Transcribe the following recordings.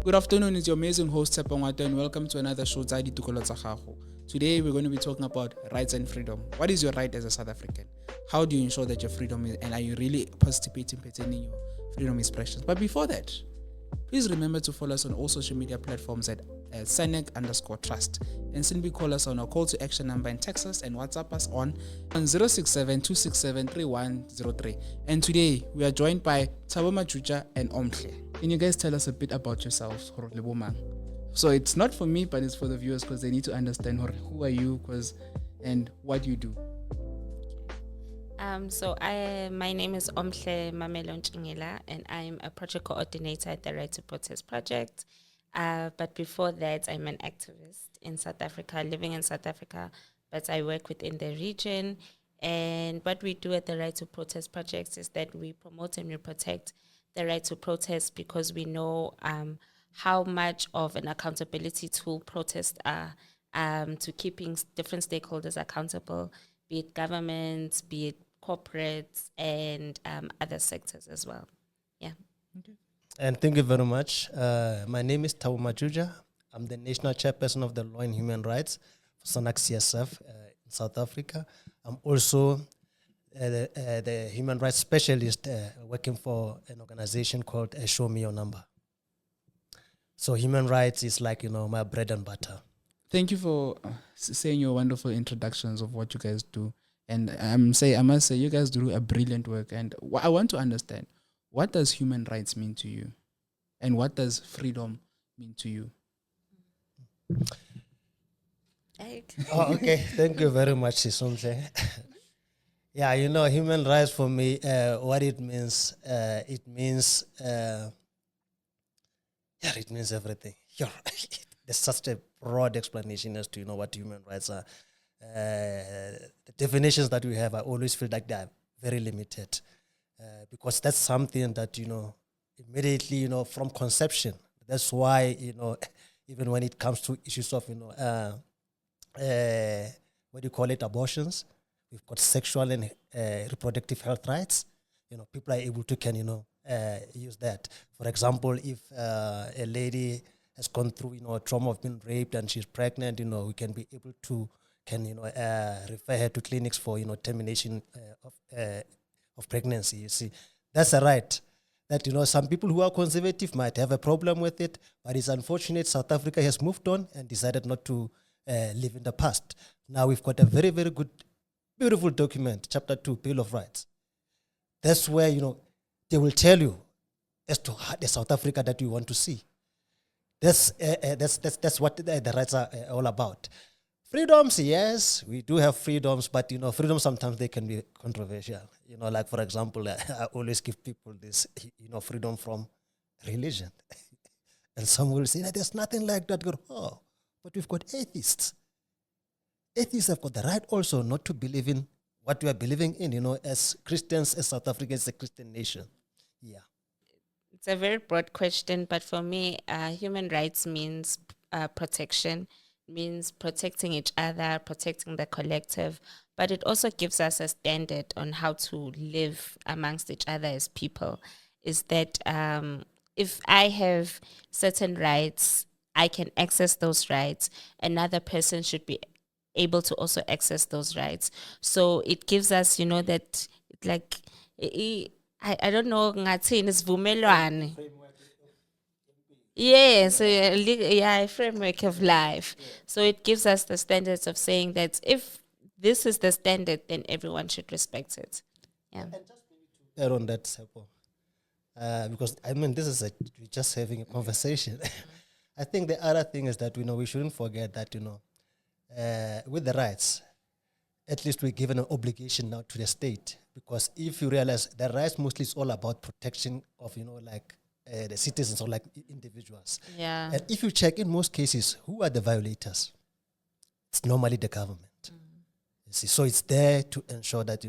Good afternoon, it's your amazing host Tshepo Ngoato, and welcome to another show, Ditokello Tsa Hao. Today we're going to be talking about rights and freedom. What is your right as a South African? How do you ensure that your freedom is, and are you really participating in your freedom expressions? But before that, please remember to follow us on all social media platforms at @Senec_trust, and simply call us on our call to action number and text us and WhatsApp us on 067 267 3103. And today we are joined by Thabo, Majuja, and Omhle. Can you guys tell us a bit about yourselves? So it's not for me, but it's for the viewers, because they need to understand who are you, and what do you do. My name is Omhle Mamelo Ntshingila, and I'm a project coordinator at the Right to Protest project. But before that, I'm an activist in South Africa, living in South Africa, but I work within the region. And what we do at the Right to Protest project is that we promote and we protect the right to protest, because we know how much of an accountability tool protests are to keeping different stakeholders accountable, be it governments, be it corporates, and other sectors as well. Yeah. Okay. And thank you very much. My name is Thabo Majuja. I'm the National Chairperson of the Law and Human Rights for SONAC CSF in South Africa. I'm also the human rights specialist working for an organization called Show Me Your Number. So human rights is like, my bread and butter. Thank you for saying your wonderful introductions of what you guys do. And I must say, you guys do a brilliant work. And I want to understand, what does human rights mean to you? And what does freedom mean to you? Okay. Thank you very much, Omhle. Yeah, human rights for me, what it means everything. There's such a broad explanation as to, what human rights are. The definitions that we have, I always feel like they are very limited, because that's something that, immediately, from conception. That's why, even when it comes to issues of, abortions, we've got sexual and reproductive health rights. People are able to use that. For example, if a lady has gone through, trauma of being raped and she's pregnant, we can be able to refer her to clinics for, termination of pregnancy. You see, that's a right that, some people who are conservative might have a problem with it, but it's unfortunate South Africa has moved on and decided not to live in the past. Now we've got a very, very good, beautiful document, Chapter 2, Bill of Rights. That's where, they will tell you as to the South Africa that you want to see. That's what the rights are all about. Freedoms, yes, we do have freedoms, but freedoms sometimes they can be controversial. Like for example, I always give people this, freedom from religion, and some will say that there's nothing like that. Oh, but we've got atheists. Atheists have got the right also not to believe in what we are believing in. As Christians, as South Africans, a Christian nation. Yeah. It's a very broad question, but for me, human rights means protection, means protecting each other, protecting the collective, but it also gives us a standard on how to live amongst each other as people. Is that if I have certain rights, I can access those rights. Another person should be able to also access those rights. So it gives us, that like, I don't know, it's vumelwane. Yes, a framework of life. So it gives us the standards of saying that if this is the standard, then everyone should respect it. Yeah. And just maybe to add on that, Tshepo, because we're just having a conversation. I think the other thing is that we shouldn't forget that with the rights, at least we're given an obligation now to the state, because if you realize the rights mostly is all about protection of the citizens or like individuals. Yeah. And if you check in most cases, who are the violators? It's normally the government. You see, so it's there to ensure that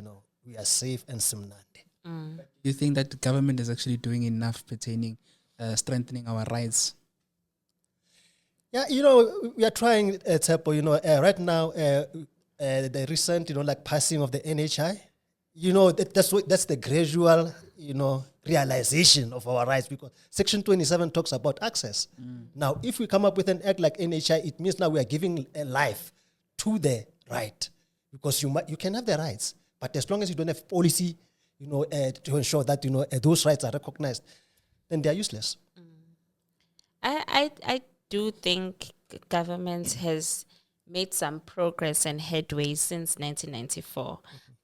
we are safe and simnandi. Do you think that the government is actually doing enough pertaining strengthening our rights? Yeah, we are trying, Tshepo, right now, the recent, passing of the NHI, that's the gradual, realization of our rights, because Section 27 talks about access. Now, if we come up with an act like NHI, it means now we are giving a life to the right, because you can have the rights, but as long as you don't have policy, to ensure that those rights are recognized, then they are useless. I do think government has made some progress and headway since 1994,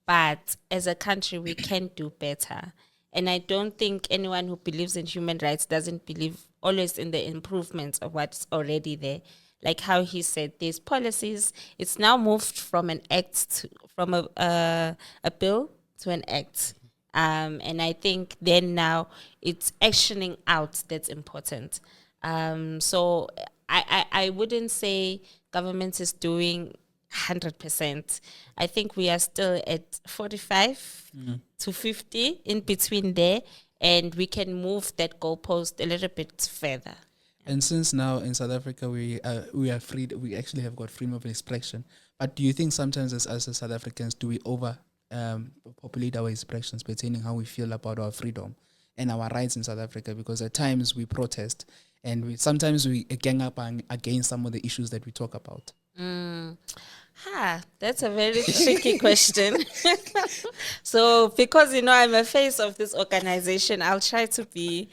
but as a country we can do better. And I don't think anyone who believes in human rights doesn't believe always in the improvements of what's already there. Like how he said, there's policies. It's now moved from an act from a bill to an act. And I think then now it's actioning out that's important. So I wouldn't say government is doing 100%. I think we are still at 45 to 50 in between there, and we can move that goalpost a little bit further. And since now in South Africa we are free, we actually have got freedom of expression. But do you think sometimes as South Africans do we populate our expressions pertaining how we feel about our freedom and our rights in South Africa? Because at times we protest and sometimes we gang up against some of the issues that we talk about. That's a very tricky question. So because I'm a face of this organization, I'll try to be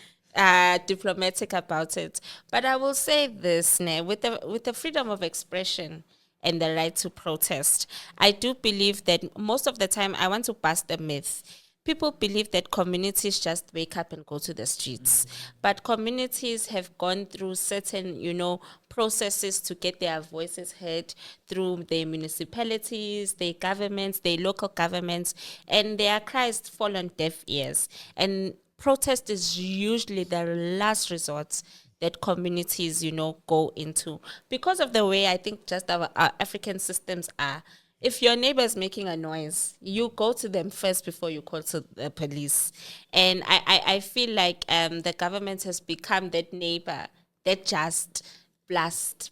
diplomatic about it. But I will say this, with the freedom of expression and the right to protest, I do believe that most of the time, I want to bust a myth. People believe that communities just wake up and go to the streets. But communities have gone through certain, processes to get their voices heard through their municipalities, their governments, their local governments, and their cries fall on deaf ears. And protest is usually the last resort that communities, go into. Because of the way I think just our African systems are, if your neighbor is making a noise, you go to them first before you call to the police. And I feel like the government has become that neighbor that just blast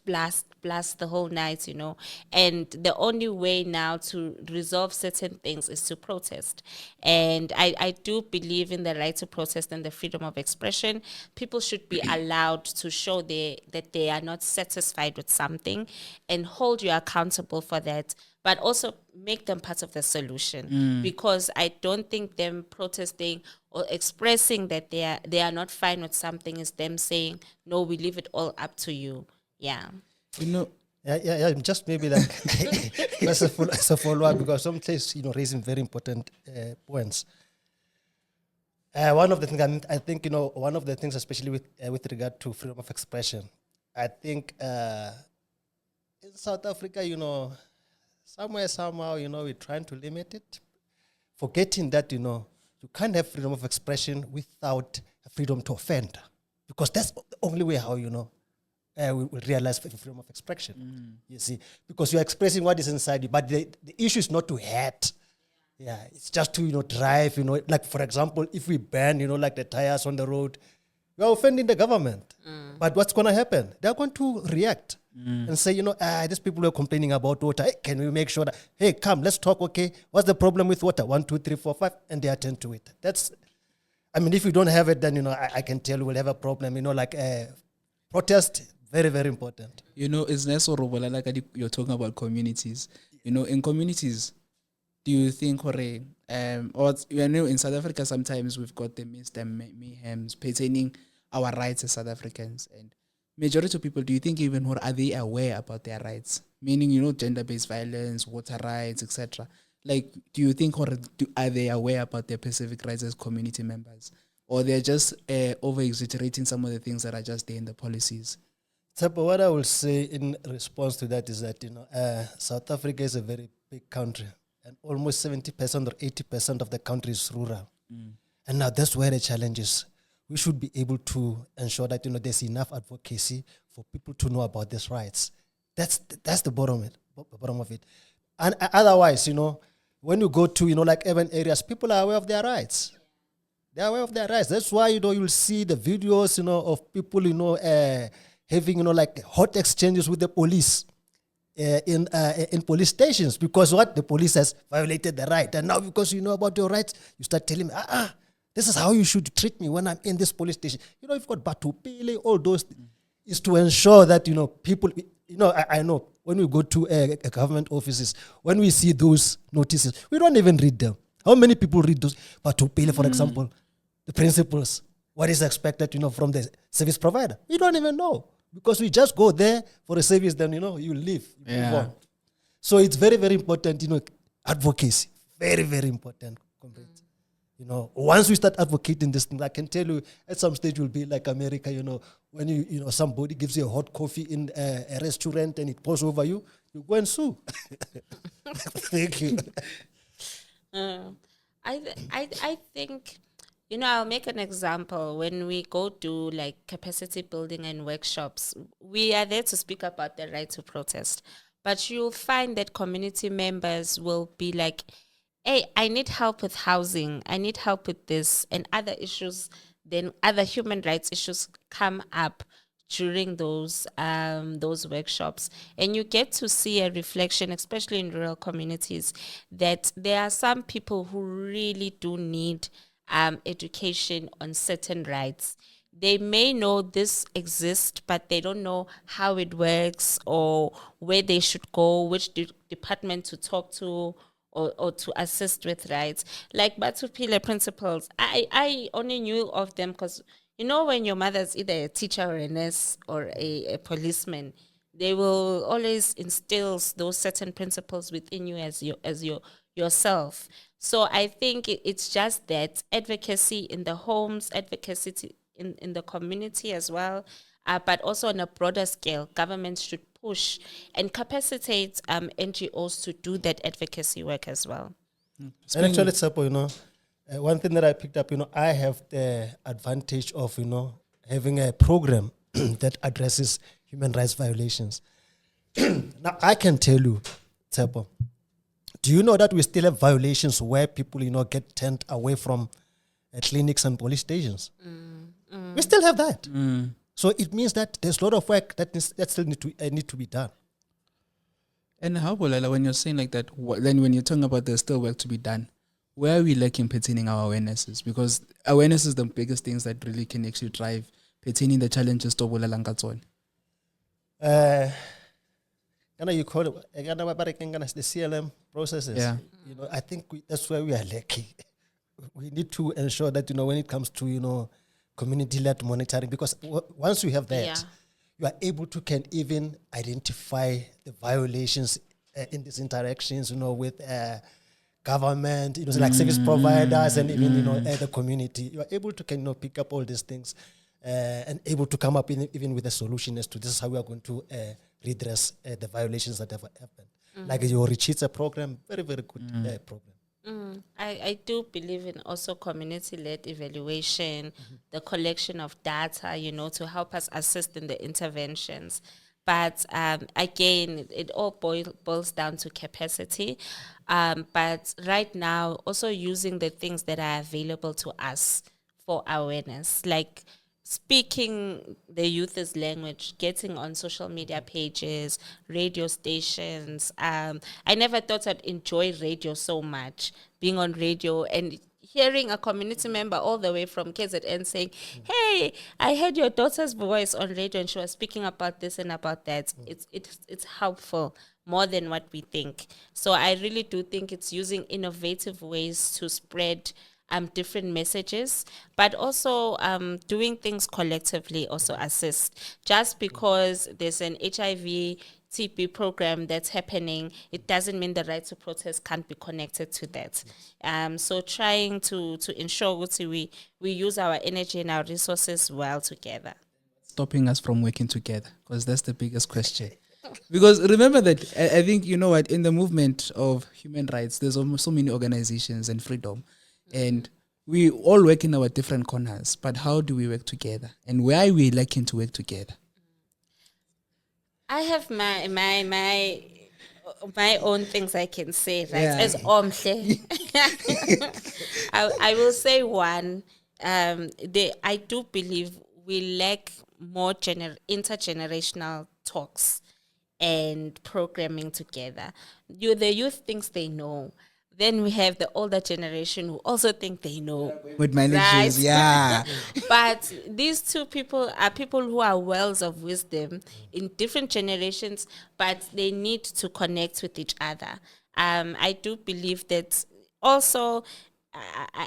the whole night, And the only way now to resolve certain things is to protest. And I do believe in the right to protest and the freedom of expression. People should be allowed to show that they are not satisfied with something and hold you accountable for that, but also make them part of the solution. Because I don't think them protesting or expressing that they are not fine with something is them saying, no, we leave it all up to you. Yeah. Yeah, just maybe like as a follow-up, because some place, raising very important points. One of the things I think, one of the things, especially with regard to freedom of expression, I think in South Africa, somehow, we're trying to limit it, forgetting that, you can't have freedom of expression without freedom to offend, because that's the only way how, we will realize freedom of expression. You see, because you're expressing what is inside you, but the issue is not to hate. Yeah, it's just to, drive, like, for example, if we ban, like the tires on the road, we are offending the government. But what's going to happen? They're going to react and say, these people are complaining about water. Hey, can we make sure that, hey, come, let's talk, okay? What's the problem with water? 1, 2, 3, 4, 5, and they attend to it. If you don't have it, then, I can tell you we'll have a problem, protest, very, very important. It's nice or like you're talking about communities. In communities, do you think, or in South Africa, sometimes we've got the mayhems pertaining our rights as South Africans, and majority of people, do you think even are they aware about their rights? Meaning, gender-based violence, water rights, etc. Like, do you think, are they aware about their specific rights as community members, or they're just over-exaggerating some of the things that are just there in the policies? Tshepo, what I will say in response to that is that, South Africa is a very big country, and almost 70% or 80% of the country is rural. And now that's where the challenge is. We should be able to ensure that, there's enough advocacy for people to know about these rights. That's the bottom of it. And otherwise, when you go to, like urban areas, people are aware of their rights. They are aware of their rights. That's why, you'll see the videos, of people, having, like hot exchanges with the police in police stations, because what? The police has violated the right. And now because you know about your rights, you start telling me, This is how you should treat me when I'm in this police station. You've got Batupile, all those is to ensure that, people, I know when we go to a government offices, when we see those notices, we don't even read them. How many people read those? Batupile, for example, the principles, what is expected, from the service provider? We don't even know because we just go there for a service, then, you leave. You move on. So it's very, very important, advocacy, very, very important. Once we start advocating this thing, I can tell you at some stage will be like America, when somebody gives you a hot coffee in a restaurant and it pours over you, you go and sue. Thank you. I think, I'll make an example. When we go to like capacity building and workshops, we are there to speak about the right to protest. But you'll find that community members will be like, hey, I need help with housing, I need help with this, and other issues, then other human rights issues come up during those workshops. And you get to see a reflection, especially in rural communities, that there are some people who really do need education on certain rights. They may know this exists, but they don't know how it works or where they should go, which department to talk to, or to assist with rights. Like Batupile principles, I only knew of them because, when your mother's either a teacher or a nurse or a policeman, they will always instill those certain principles within you as yourself. So I think it's just that advocacy in the homes, advocacy in the community as well, but also on a broader scale, governments should push and capacitate NGOs to do that advocacy work as well. And actually, Tshepo, one thing that I picked up, I have the advantage of, having a program that addresses human rights violations. Now, I can tell you, Tshepo, do you know that we still have violations where people, get turned away from clinics and police stations? We still have that. So it means that there's a lot of work that still need to be done. And how, Bolala, when you're saying like that, then when you're talking about there's still work to be done, where are we lacking pertaining our awarenesses? Because awareness is the biggest things that really can actually drive pertaining the challenges to Bolala Nkatsone. You call it the CLM processes. Yeah. I think that's where we are lacking. We need to ensure that, when it comes to, community-led monitoring, because once you have that, you are able to can even identify the violations in these interactions, with government, like service providers and even, the community. You are able to can, pick up all these things and able to come up even with a solution as to this is how we are going to redress the violations that have happened. Like your Richitsa program, very, very good program. I do believe in also community-led evaluation, the collection of data, to help us assist in the interventions. But again, it all boils down to capacity. But right now, also using the things that are available to us for awareness, like speaking the youth's language, getting on social media pages, radio stations. I never thought I'd enjoy radio so much, being on radio and hearing a community member all the way from KZN saying, hey, I heard your daughter's voice on radio and she was speaking about this and about that. It's helpful more than what we think. So I really do think it's using innovative ways to spread different messages, but also doing things collectively also assist. Just because there's an HIV TB program that's happening, it doesn't mean the right to protest can't be connected to that. So trying to ensure we use our energy and our resources well together. Stopping us from working together, because that's the biggest question. Because remember that, I think, in the movement of human rights, there's almost so many organizations and freedom. And we all work in our different corners, but how do we work together? And where are we lacking to work together? I have my own things I can say, right? As Omhle. I will say one, I do believe we lack more intergenerational talks and programming together. The youth thinks they know. Then we have the older generation who also think they know. With managers, Right. yeah. But these two people are people who are wells of wisdom in different generations, but they need to connect with each other. I do believe that also,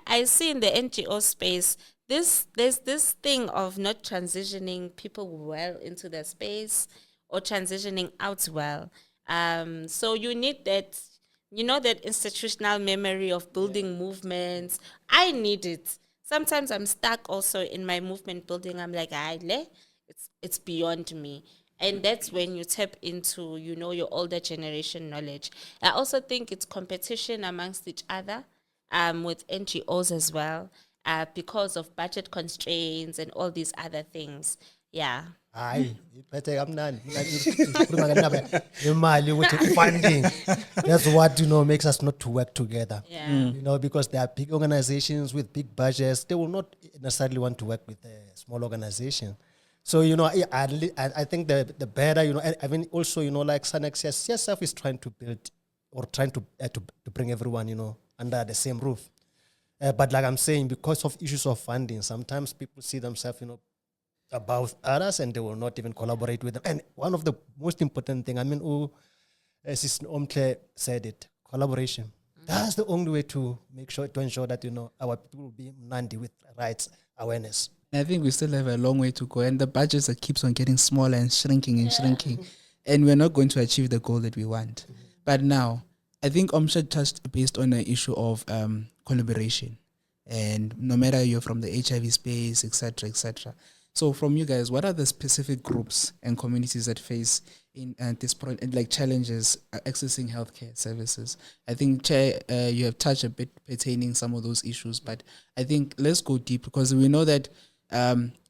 I see in the NGO space, there's this thing of not transitioning people well into the space or transitioning out well. So you need that, that institutional memory of building movements. I need it. Sometimes I'm stuck also in my movement building. I'm like, it's beyond me. And that's when you tap into, your older generation knowledge. I also think it's competition amongst each other, with NGOs as well, because of budget constraints and all these other things. Yeah. Hayi, iphethe kamnandi. Mina ngikhuluma ngendaba yemali ukuthi funding. That's what makes us not to work together. Yeah. Because there are big organizations with big budgets. They will not necessarily want to work with a small organization. So I think the better I mean also like Sanex CSF is trying to build or trying to bring everyone under the same roof. But like I'm saying, because of issues of funding, sometimes people see themselves above others and they will not even collaborate with them. And one of the most important thing, Sister Omhle said it, collaboration. That's the only way to ensure that our people will be Nandi with rights awareness. I think we still have a long way to go, and the budgets that keeps on getting smaller and shrinking, and we're not going to achieve the goal that we want. But now, I think Omhle touched based on the issue of collaboration, and no matter you're from the HIV space, etc., etc. So, from you guys, what are the specific groups and communities that face in this like challenges accessing healthcare services? I think Chair, you have touched a bit pertaining some of those issues, but I think let's go deep because we know that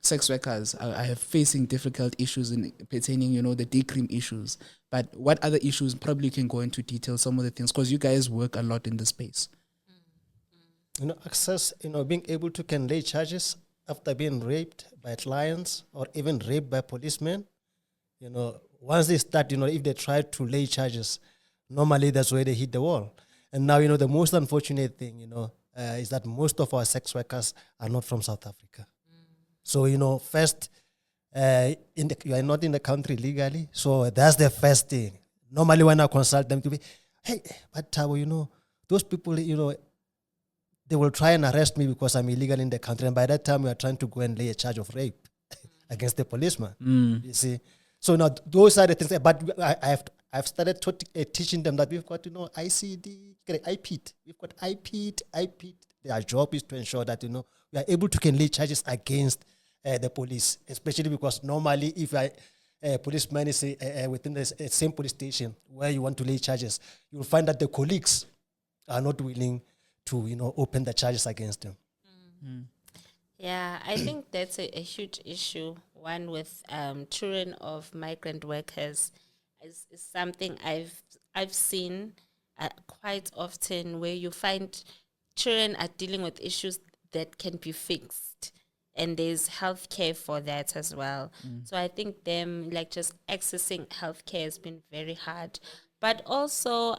sex workers are facing difficult issues in pertaining, the decream issues. But what other issues? Probably you can go into detail some of the things because you guys work a lot in the space. Access, being able to can lay charges after being raped by clients or even raped by policemen. Once they start, if they try to lay charges, normally that's where they hit the wall. And now, the most unfortunate thing, is that most of our sex workers are not from South Africa. So, first, you are not in the country legally. So that's the first thing. Normally when I consult them to be, hey, but Thabo, those people, they will try and arrest me because I'm illegal in the country. And by that time, we are trying to go and lay a charge of rape against the policeman. You see? So now those are the things. But I've started teaching them that we've got, ICD, IPT. We've got IPT. Their job is to ensure that, we are able to can lay charges against the police, especially because normally if a policeman is within the same police station where you want to lay charges, you'll find that the colleagues are not willing to, open the charges against them. Yeah, I think that's a huge issue. One with children of migrant workers is something I've seen quite often, where you find children are dealing with issues that can be fixed, and there's healthcare for that as well. So I think them just accessing healthcare has been very hard. But also,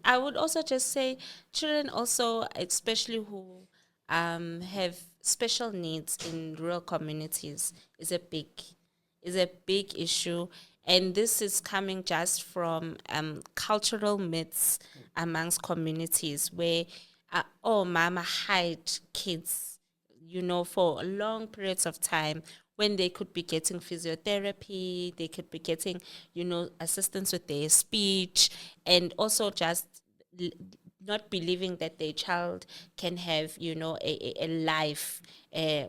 I would also just say children also, especially who have special needs in rural communities, is a big issue. And this is coming just from cultural myths amongst communities where, mama hide kids, for long periods of time when they could be getting physiotherapy, they could be getting, assistance with their speech, and also just not believing that their child can have, a life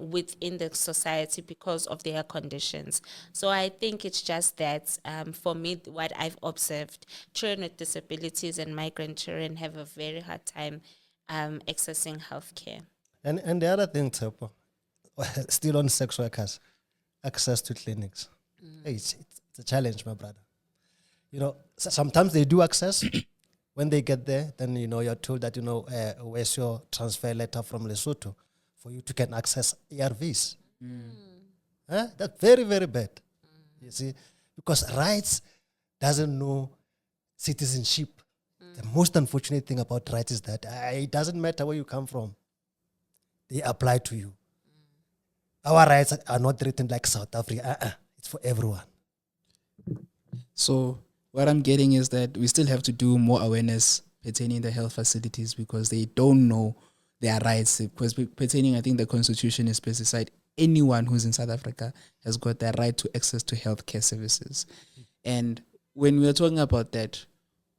within the society because of their conditions. So I think it's just that, for me, what I've observed, children with disabilities and migrant children have a very hard time accessing healthcare. And the other thing, Tshepo, still on sex workers, access to clinics. Hey, it's a challenge, my brother. Sometimes they do access. When they get there, then, you're told that, where's your transfer letter from Lesotho for you to can access ARVs. That's very, very bad. You see, because rights doesn't know citizenship. The most unfortunate thing about rights is that it doesn't matter where you come from. They apply to you. Our rights are not written like South Africa. It's for everyone. So what I'm getting is that we still have to do more awareness pertaining the health facilities because they don't know their rights. Because pertaining, I think the constitution is specified anyone who's in South Africa has got their right to access to healthcare services. And when we're talking about that,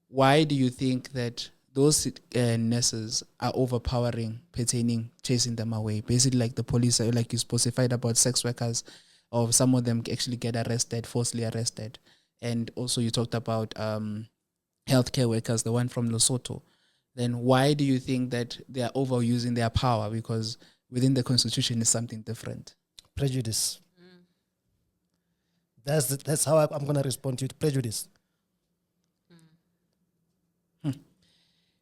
why do you think that those nurses are overpowering pertaining, chasing them away? Basically like the police, like you specified about sex workers, or some of them actually get arrested, falsely arrested. And also you talked about healthcare workers, the one from Lesotho. Then why do you think that they are overusing their power? Because within the constitution is something different. Prejudice. That's how I'm going to respond to it. Prejudice.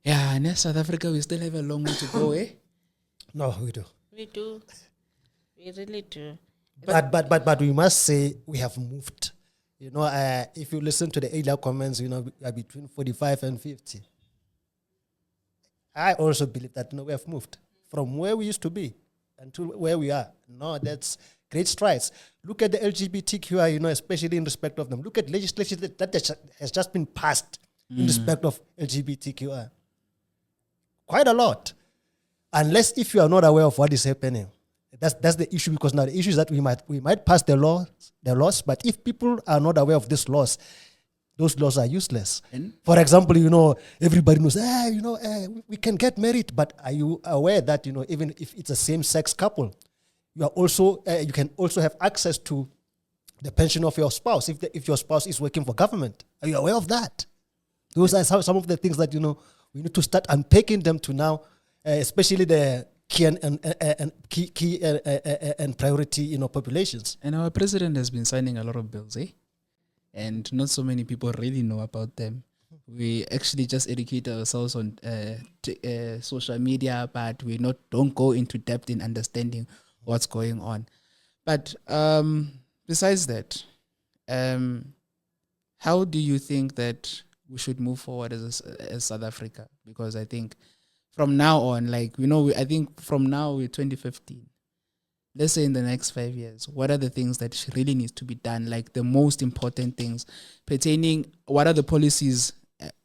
Yeah, and in South Africa, we still have a long way to go, eh? No, we do. We do. We really do. But we must say we have moved. You know, if you listen to the earlier comments, you know, we are between 45 and 50. I also believe that, you know, we have moved from where we used to be until where we are. No, that's great strides. Look at the LGBTQI, you know, especially in respect of them. Look at legislation that has just been passed in respect of LGBTQI. Quite a lot. Unless if you are not aware of what is happening. That's the issue, because now the issue is that we might pass the laws, but if people are not aware of these laws, those laws are useless. For example, you know, everybody knows, we can get married, but are you aware that, you know, even if it's a same-sex couple, you are also you can also have access to the pension of your spouse if your spouse is working for government? Are you aware of that? Those are some of the things that, you know, we need to start unpacking them to now, especially the key and priority, you know, populations. And our president has been signing a lot of bills, eh? And not so many people really know about them. We actually just educate ourselves on social media, but we don't go into depth in understanding what's going on. But besides that, how do you think that we should move forward as South Africa? Because I think from now on, like, you know, I think from now we're 2015. Let's say in the next 5 years, what are the things that really needs to be done? Like the most important things pertaining, what are the policies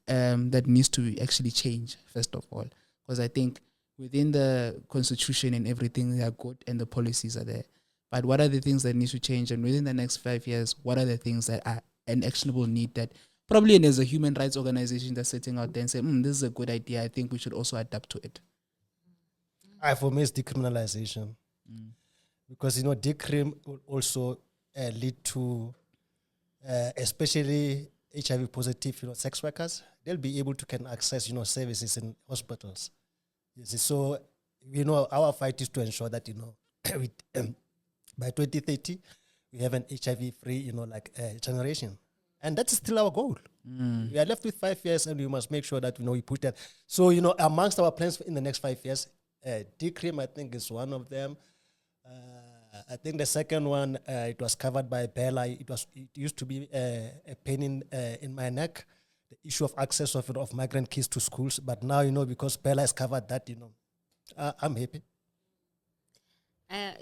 that needs to actually change, first of all? Because I think within the constitution and everything, they are good and the policies are there. But what are the things that need to change? And within the next 5 years, what are the things that are an actionable need that probably as a human rights organization that's sitting out there and saying, this is a good idea, I think we should also adapt to it? For me, it's decriminalization. Because, you know, decrim will also lead to, especially HIV positive, you know, sex workers. They'll be able to can access, you know, services in hospitals. You see, so, you know, our fight is to ensure that, you know, by 2030, we have an HIV-free, you know, like generation. And that's still our goal. We are left with 5 years, and we must make sure that, you know, we put that. So, you know, amongst our plans in the next 5 years, decrim, I think, is one of them. I think the second one, it was covered by Bella. It used to be a pain in my neck, the issue of access of migrant kids to schools. But now, you know, because Bella has covered that, you know, I'm happy.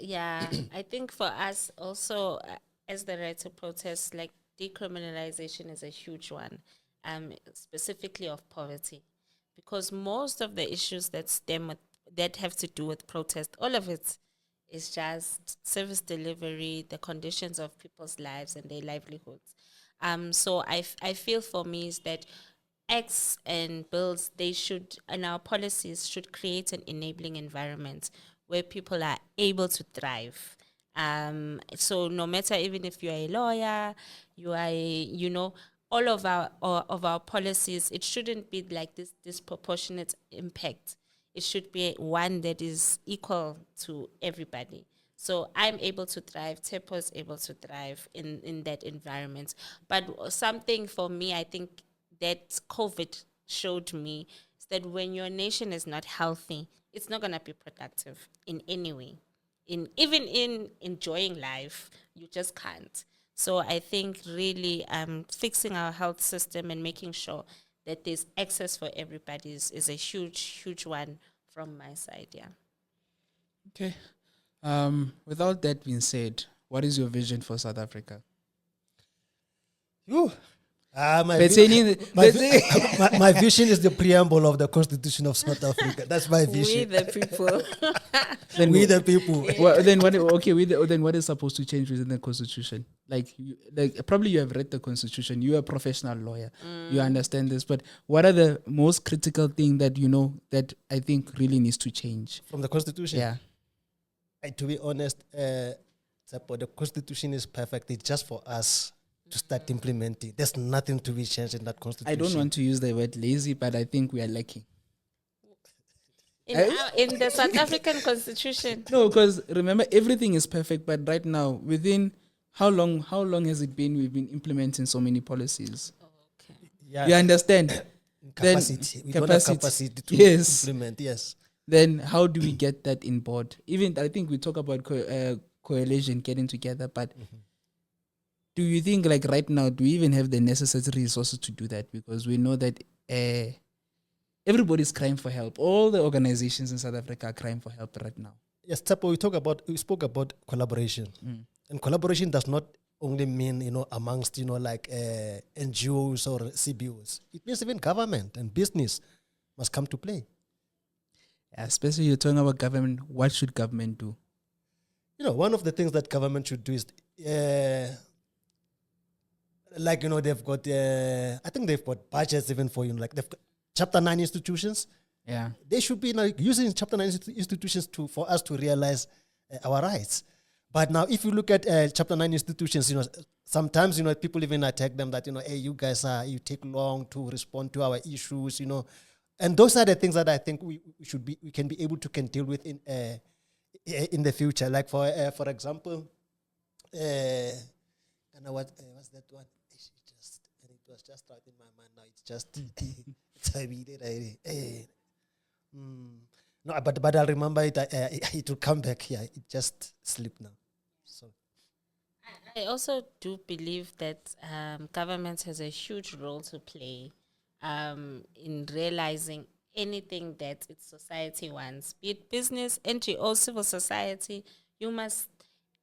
Yeah, I think for us also, as the right to protest, like decriminalization is a huge one, specifically of poverty, because most of the issues that have to do with protest, all of it is just service delivery, the conditions of people's lives and their livelihoods. So I feel for me is that acts and bills, and our policies should create an enabling environment where people are able to thrive. So no matter, even if you're a lawyer, you are all of our policies, it shouldn't be like this disproportionate impact. It should be one that is equal to everybody. So I'm able to thrive, Tshepo is able to thrive in that environment. But something for me, I think that COVID showed me is that when your nation is not healthy, it's not going to be productive in any way. Even in enjoying life, you just can't. So I think really fixing our health system and making sure that there's access for everybody is a huge one from my side. Yeah. Okay. Without that being said, what is your vision for South Africa? You. My, Pertaining my vision is the preamble of the Constitution of South Africa. That's my vision. We the people. Then We the people. then what? Okay, then what is supposed to change within the constitution? Like probably you have read the constitution. You are a professional lawyer. You understand this. But what are the most critical thing that you know that I think really needs to change From the Constitution? Yeah. To be honest, Tshepo, the Constitution is perfect. It's just for us to start implementing. There's nothing to be changed in that Constitution. I don't want to use the word lazy, but I think we are lacking. In the South African Constitution. No, because remember everything is perfect, but right now within how long has it been we've been implementing so many policies? Okay. Yeah. You understand? Capacity. We don't have capacity to Yes. implement. Yes. Then how do we get that in board? Even I think we talk about coalition getting together, but do you think like right now, do we even have the necessary resources to do that? Because we know that everybody's crying for help. All the organizations in South Africa are crying for help right now. Yes, Tshepo, we spoke about collaboration. And collaboration does not only mean, amongst, like NGOs or CBOs. It means even government and business must come to play. Especially you're talking about government. What should government do? One of the things that government should do is, they've got, I think they've got budgets even for, they've got Chapter 9 institutions. Yeah. They should be using Chapter 9 institutions for us to realize our rights. But now, if you look at Chapter 9 institutions, sometimes, people even attack them that, hey, you guys you take long to respond to our issues, And those are the things that I think we can be able to deal with in the future. Like for example, what's that one? It was just out in my mind now. It's just no, but I'll remember it. It will come back here. It just slipped now. So I also do believe that government has a huge role to play in realizing anything that its society wants, be it business, NGO, civil society. You must,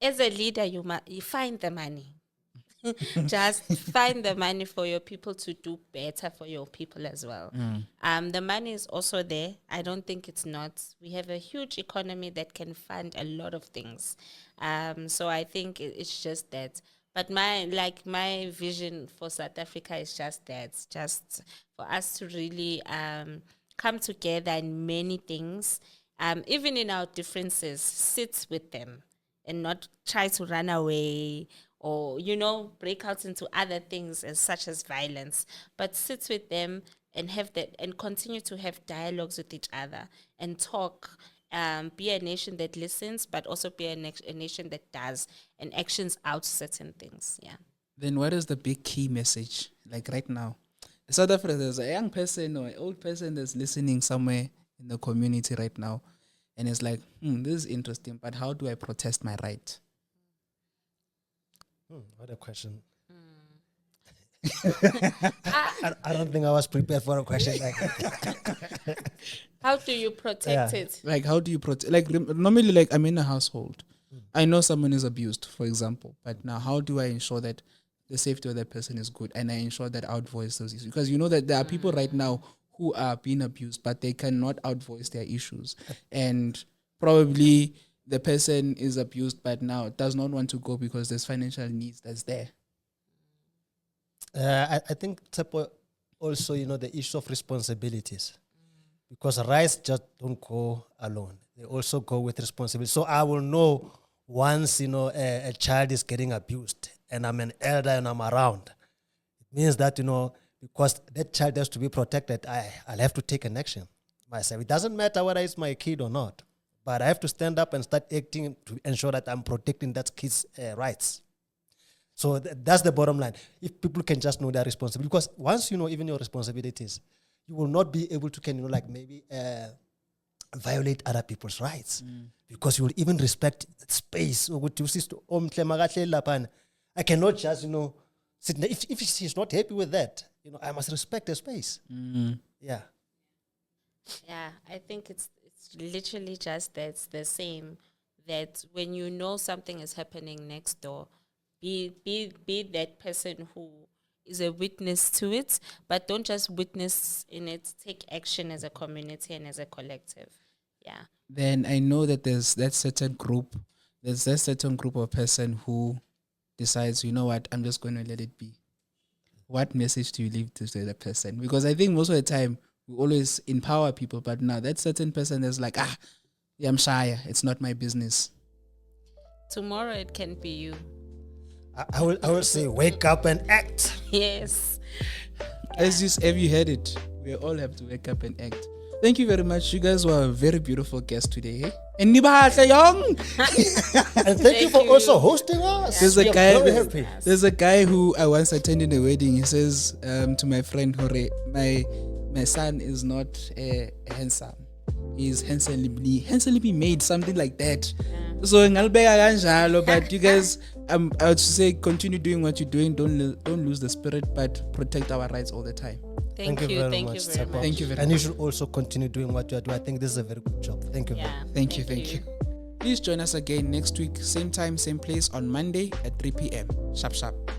as a leader, you find the money. Just find the money for your people to do better for your people as well. The money is also there. I don't think it's not. We have a huge economy that can fund a lot of things. So I think it's just that. But my vision for South Africa is just that, just for us to really come together in many things, even in our differences, sit with them and not try to run away or, break out into other things such as violence, but sit with them and have that and continue to have dialogues with each other and talk. Be a nation that listens, but also be a nation that does and actions out certain things. Yeah. Then what is the big key message? Like right now, in South Africa, there's a young person or an old person that's listening somewhere in the community right now, and it's like, this is interesting, but how do I protest my right? What a question. I don't think I was prepared for a question like that. How do you protect it? Like, how do you protect? Like, normally, like, I'm in a household. I know someone is abused, for example. But now, how do I ensure that the safety of that person is good? And I ensure that I outvoice those issues. Because you know that there are people right now who are being abused, but they cannot outvoice their issues. And probably the person is abused, but now does not want to go because there's financial needs that's there. I think Tshepo also, the issue of responsibilities. Because rights just don't go alone. They also go with responsibility. So I will know once, a child is getting abused and I'm an elder and I'm around. It means that, because that child has to be protected, I'll have to take an action myself. It doesn't matter whether it's my kid or not, but I have to stand up and start acting to ensure that I'm protecting that kid's rights. So that's the bottom line. If people can just know their responsibility, because once you know even your responsibilities, you will not be able to maybe violate other people's rights, because you will even respect space. I cannot just sit there. If she's not happy with that, I must respect the space. Yeah. Yeah, I think it's literally just that's the same. That when you know something is happening next door, be that person who is a witness to it, but don't just witness in it. Take action as a community and as a collective. Yeah. Then I know that there's that certain group of person who decides, you know what, I'm just going to let it be. What message do you leave to the other person? Because I think most of the time we always empower people, but now that certain person is like, yeah, I'm shy. It's not my business. Tomorrow it can be you. I will say, wake up and act. Yes. Have you heard it? We all have to wake up and act. Thank you very much. You guys were a very beautiful guest today. Eh? And And thank you for also hosting us. There's a guy who I once attended a wedding. He says to my friend Hore, my son is not handsome. He's handsomely made, something like that. So but you guys, I would say continue doing what you're doing. Don't lose the spirit, but protect our rights all the time. Thank you very much. Thank you very much. And you should also continue doing what you are doing. I think this is a very good job. Thank you. Thank you. Please join us again next week, same time, same place on Monday at 3 p.m. Sharp.